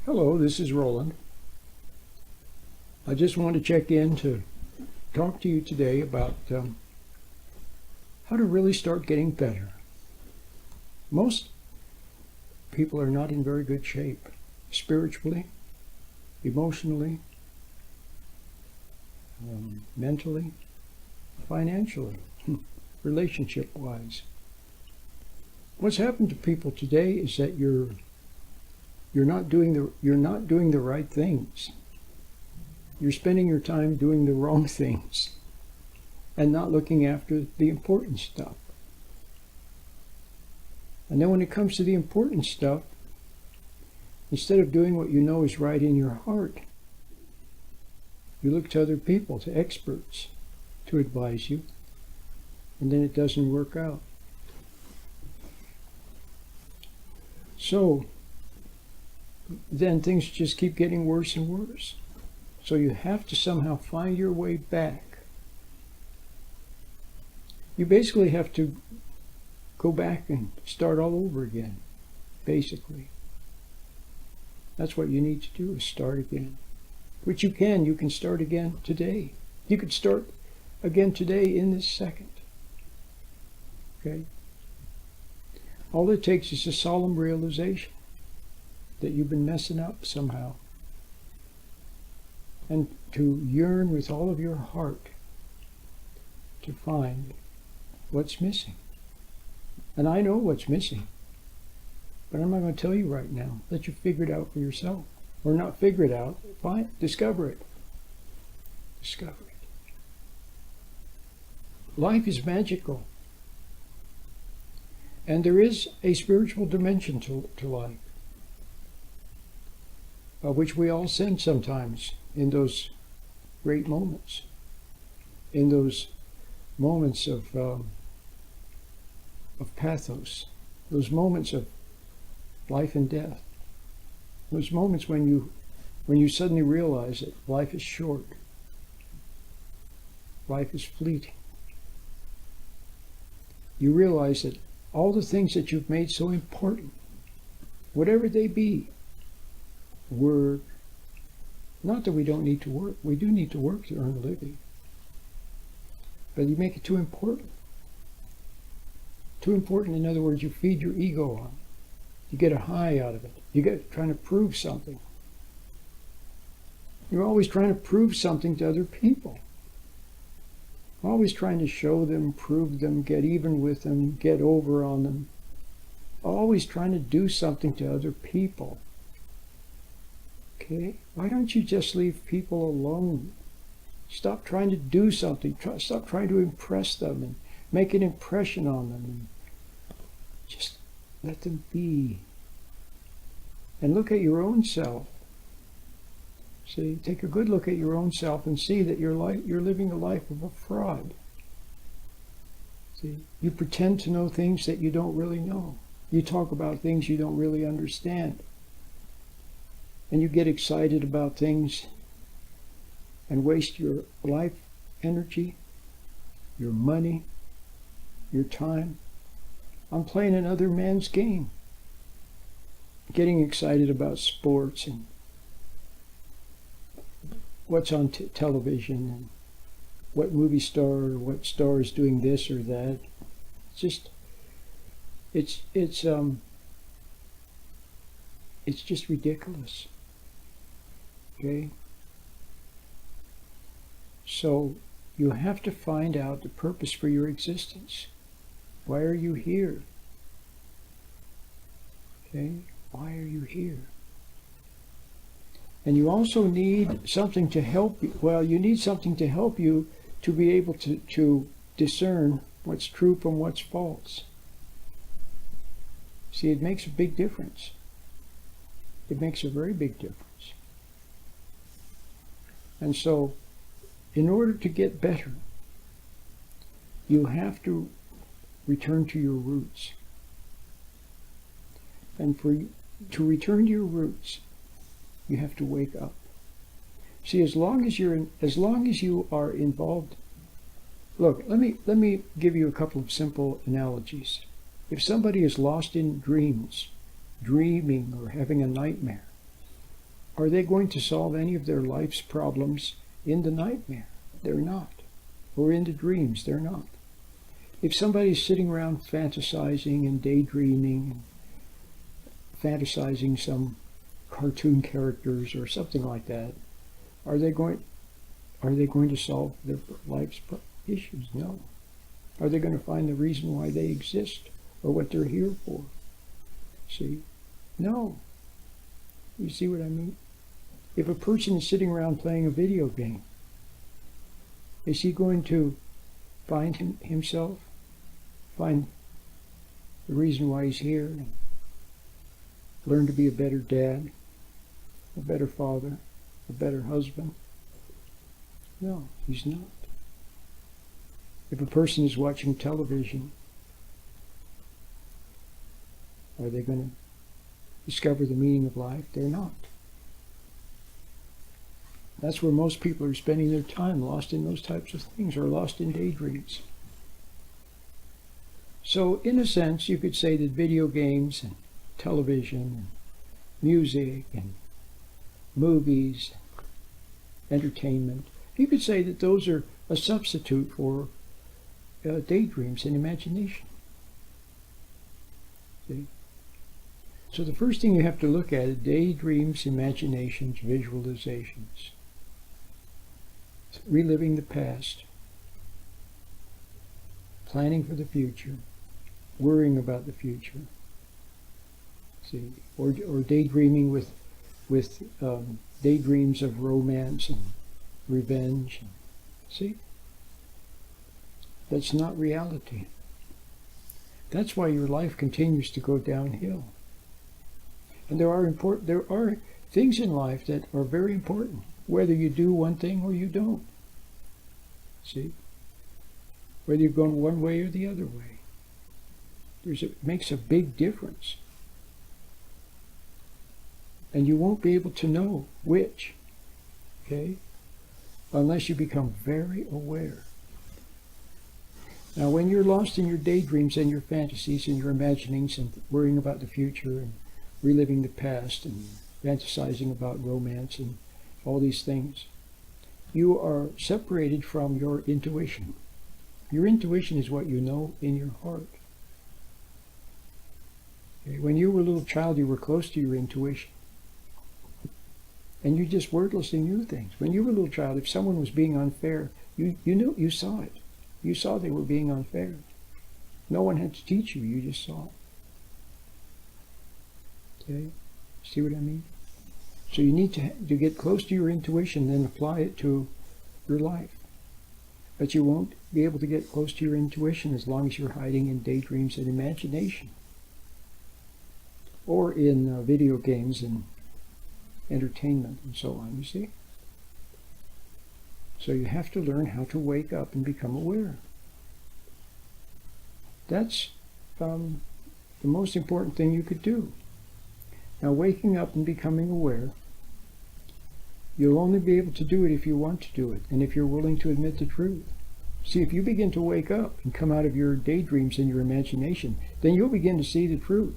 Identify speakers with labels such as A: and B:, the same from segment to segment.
A: Hello, this is Roland. I just want to check in to talk to you today about how to really start getting better. Most people are not in very good shape, spiritually, emotionally, mentally, financially, relationship-wise. What's happened to people today is that you're not doing the right things. You're spending your time doing the wrong things and not looking after the important stuff. And then when it comes to the important stuff, instead of doing what you know is right in your heart, you look to other people, to experts, to advise you, and then it doesn't work out. So then things just keep getting worse and worse. So you have to somehow find your way back. You basically have to go back and start all over again, basically. That's what you need to do, is start again. Which you can start again today. You could start again today in this second. Okay? All it takes is a solemn realization that you've been messing up somehow. And to yearn with all of your heart to find what's missing. And I know what's missing, but I'm not going to tell you right now. Let you figure it out for yourself. Or not figure it out, fine, discover it. Discover it. Life is magical. And there is a spiritual dimension to life, which we all sense sometimes in those great moments, in those moments of pathos, those moments of life and death, those moments when you suddenly realize that life is short, life is fleeting. You realize that all the things that you've made so important, whatever they be, were not that we don't need to work. We do need to work to earn a living. But you make it too important. Too important, in other words, you feed your ego on it. You get a high out of it. You get trying to prove something. You're always trying to prove something to other people. Always trying to show them, prove them, get even with them, get over on them. Always trying to do something to other people. Okay? Why don't you just leave people alone? Stop trying to do something. Stop trying to impress them and make an impression on them. And just let them be. And look at your own self. See, take a good look at your own self and see that you're living a life of a fraud. See, you pretend to know things that you don't really know. You talk about things you don't really understand. And you get excited about things and waste your life energy, your money, your time on playing another man's game. Getting excited about sports and what's on television and what movie star or what star is doing this or that. It's just ridiculous. Okay? So you have to find out the purpose for your existence. Why are you here? Okay? Why are you here? And you also need something to help you. Well, you need something to help you to be able to discern what's true from what's false. See, it makes a big difference. It makes a very big difference. And so, in order to get better, you have to return to your roots. And to return to your roots, you have to wake up. See, as long as you are involved, look, let me give you a couple of simple analogies. If somebody is lost in dreams, dreaming or having a nightmare, Are they going to solve any of their life's problems in the nightmare? They're not. Or in the dreams? They're not. If somebody's sitting around fantasizing and daydreaming and fantasizing some cartoon characters or something like that, are they going to solve their life's issues? No. Are they going to find the reason why they exist or what they're here for? See? No. You see what I mean? If a person is sitting around playing a video game, is he going to find himself, find the reason why he's here, and learn to be a better dad, a better father, a better husband? No, he's not. If a person is watching television, are they going to discover the meaning of life? They're not. That's where most people are spending their time, lost in those types of things, or lost in daydreams. So, in a sense, you could say that video games and television and music and movies, entertainment, you could say that those are a substitute for daydreams and imagination. See? So the first thing you have to look at is daydreams, imaginations, visualizations. Reliving the past, planning for the future, worrying about the future. See, or daydreaming with daydreams of romance and revenge. See, that's not reality. That's why your life continues to go downhill. And there are things in life that are very important, whether you do one thing or you don't. See? Whether you're going one way or the other way. It makes a big difference. And you won't be able to know which, okay? Unless you become very aware. Now, when you're lost in your daydreams and your fantasies and your imaginings and worrying about the future and reliving the past and fantasizing about romance and all these things, you are separated from your intuition. Your intuition is what you know in your heart. Okay? When you were a little child, you were close to your intuition. And you just wordlessly knew things. When you were a little child, if someone was being unfair, you knew, you saw it. You saw they were being unfair. No one had to teach you, you just saw it. Okay? See what I mean? So you need to get close to your intuition, then apply it to your life. But you won't be able to get close to your intuition as long as you're hiding in daydreams and imagination. Or in video games and entertainment and so on, you see? So you have to learn how to wake up and become aware. That's the most important thing you could do. Now, waking up and becoming aware, you'll only be able to do it if you want to do it, and if you're willing to admit the truth. See, if you begin to wake up and come out of your daydreams and your imagination, then you'll begin to see the truth,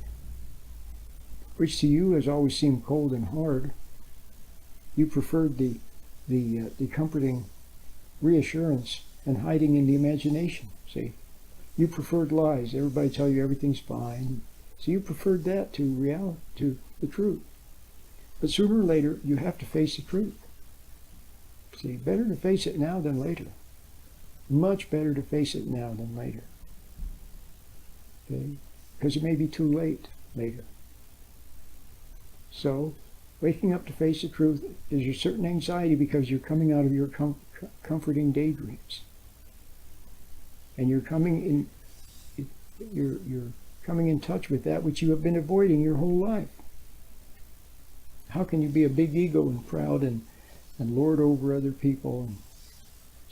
A: which to you has always seemed cold and hard. You preferred the comforting reassurance and hiding in the imagination, see? You preferred lies, everybody tell you everything's fine. So you preferred that to reality, to the truth. But sooner or later, you have to face the truth. See, better to face it now than later. Much better to face it now than later. Okay? Because it may be too late later. So, waking up to face the truth is a certain anxiety because you're coming out of your comforting daydreams. And you're coming in touch with that which you have been avoiding your whole life. How can you be a big ego and proud and lord over other people and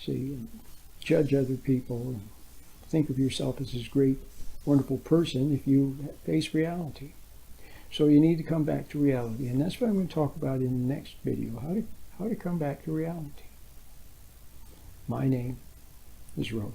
A: and judge other people and think of yourself as this great, wonderful person if you face reality? So you need to come back to reality, and that's what I'm going to talk about in the next video, how to come back to reality. My name is Rhoda.